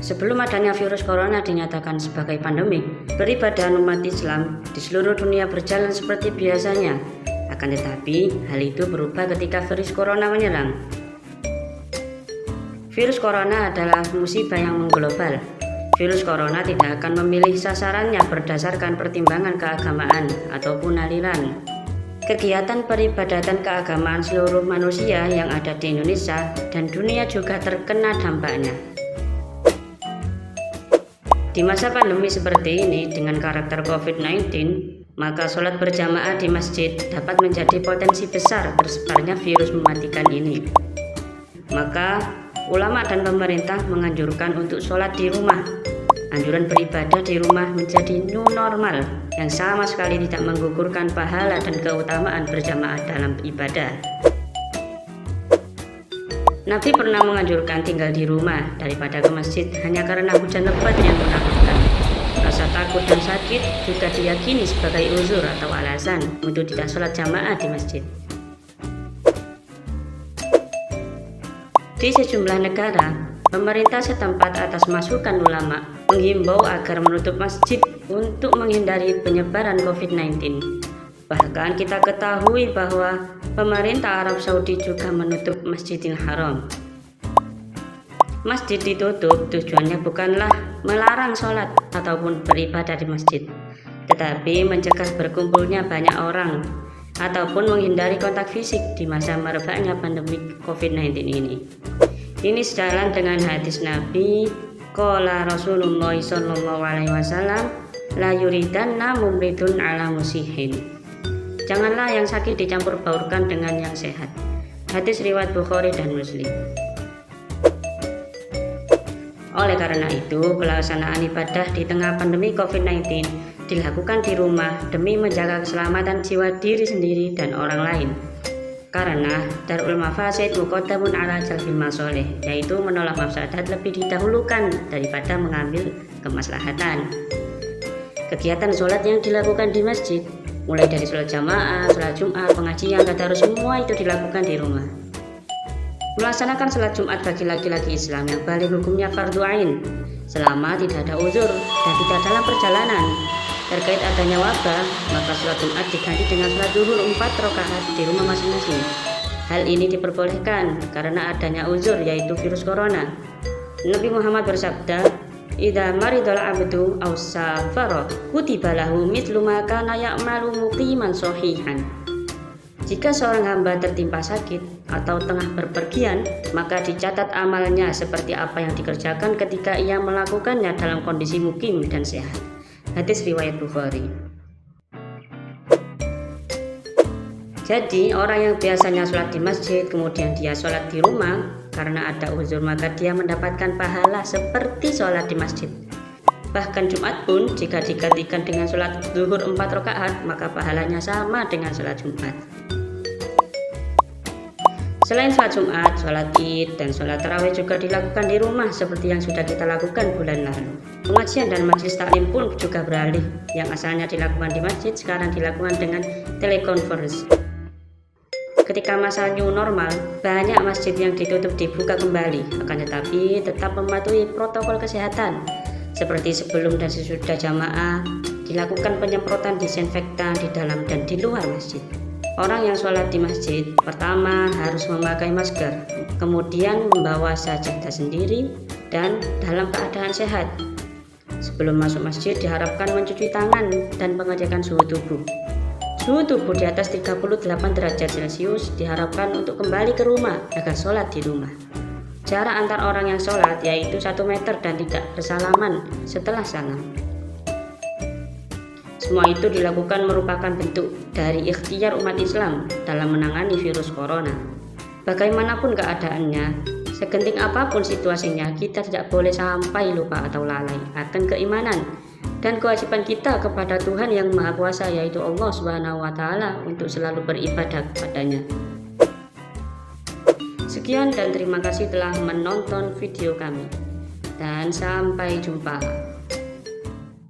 Sebelum adanya virus corona dinyatakan sebagai pandemi, beribadah umat Islam di seluruh dunia berjalan seperti biasanya. Akan tetapi, hal itu berubah ketika virus corona menyerang. Virus corona adalah musibah yang mengglobal. Virus corona tidak akan memilih sasarannya berdasarkan pertimbangan keagamaan ataupun aliran. Kegiatan peribadatan keagamaan seluruh manusia yang ada di Indonesia dan dunia juga terkena dampaknya. Di masa pandemi seperti ini dengan karakter COVID-19, maka sholat berjamaah di masjid dapat menjadi potensi besar tersebarnya virus mematikan ini. Maka, ulama dan pemerintah menganjurkan untuk sholat di rumah. Anjuran beribadah di rumah menjadi new normal yang sama sekali tidak menggugurkan pahala dan keutamaan berjamaah dalam ibadah. Nabi pernah menganjurkan tinggal di rumah daripada ke masjid hanya karena hujan lebat yang menakutkan. Rasa takut dan sakit juga diyakini sebagai uzur atau alasan untuk tidak sholat jamaah di masjid. Di sejumlah negara, pemerintah setempat atas masukan ulama menghimbau agar menutup masjid untuk menghindari penyebaran COVID-19. Bahkan kita ketahui bahwa pemerintah Arab Saudi juga menutup Masjidil Haram. Masjid ditutup tujuannya bukanlah melarang sholat ataupun beribadah di masjid, tetapi mencegah berkumpulnya banyak orang ataupun menghindari kontak fisik di masa merebaknya pandemi COVID-19 ini. Ini sejalan dengan hadis Nabi, qala Rasulullah sallallahu alaihi wasallam, la yuridanna mumridun ala musihin. Janganlah yang sakit dicampur baurkan dengan yang sehat. Hadis riwayat Bukhari dan Muslim. Oleh karena itu, pelaksanaan ibadah di tengah pandemi COVID-19 dilakukan di rumah demi menjaga keselamatan jiwa diri sendiri dan orang lain. Karena darul mafasid muqaddamun ala jalbil masoleh, yaitu menolak mafsadat lebih didahulukan daripada mengambil kemaslahatan. Kegiatan sholat yang dilakukan di masjid, mulai dari sholat jamaah, sholat Jumat, pengajian, tadarus, semua itu dilakukan di rumah. Melaksanakan sholat Jumat bagi laki-laki Islam yang balik hukumnya fardu ain selama tidak ada uzur dan tidak dalam perjalanan. Terkait adanya wabah, maka sholat Jumat diganti dengan sholat zuhur 4 rakaat di rumah masing-masing. Hal ini diperbolehkan karena adanya uzur, yaitu virus corona. Nabi Muhammad bersabda, idza maridal abdu aw safara kutiba lahu mithlu ma kana ya'malu muqiman shahihan. Jika seorang hamba tertimpa sakit atau tengah berpergian, maka dicatat amalnya seperti apa yang dikerjakan ketika ia melakukannya dalam kondisi mukim dan sehat. Hadis riwayat Bukhari. Jadi orang yang biasanya sholat di masjid kemudian dia sholat di rumah karena ada uzur, maka dia mendapatkan pahala seperti sholat di masjid. Bahkan Jumat pun jika digantikan dengan sholat zuhur 4 rakaat, maka pahalanya sama dengan sholat Jumat. Selain sholat Jumat, sholat Id, dan sholat tarawih juga dilakukan di rumah seperti yang sudah kita lakukan bulan lalu. Pengajian dan majelis taklim pun juga beralih, yang asalnya dilakukan di masjid sekarang dilakukan dengan telekonferensi. Ketika masa new normal, banyak masjid yang ditutup dibuka kembali, akan tetapi tetap mematuhi protokol kesehatan. Seperti sebelum dan sesudah jamaah, dilakukan penyemprotan disinfektan di dalam dan di luar masjid. Orang yang sholat di masjid, pertama harus memakai masker, kemudian membawa sajadah sendiri dan dalam keadaan sehat. Sebelum masuk masjid diharapkan mencuci tangan dan pengecekan suhu tubuh. Suhu tubuh di atas 38 derajat Celcius diharapkan untuk kembali ke rumah agar sholat di rumah. Jarak antar orang yang sholat yaitu 1 meter dan tidak bersalaman setelah salam. Semua itu dilakukan merupakan bentuk dari ikhtiar umat Islam dalam menangani virus corona. Bagaimanapun keadaannya, segenting apapun situasinya, kita tidak boleh sampai lupa atau lalai akan keimanan dan kewajiban kita kepada Tuhan yang Maha Kuasa, yaitu Allah Subhanahu wa Ta'ala, untuk selalu beribadah kepadanya. Sekian dan terima kasih telah menonton video kami, dan sampai jumpa.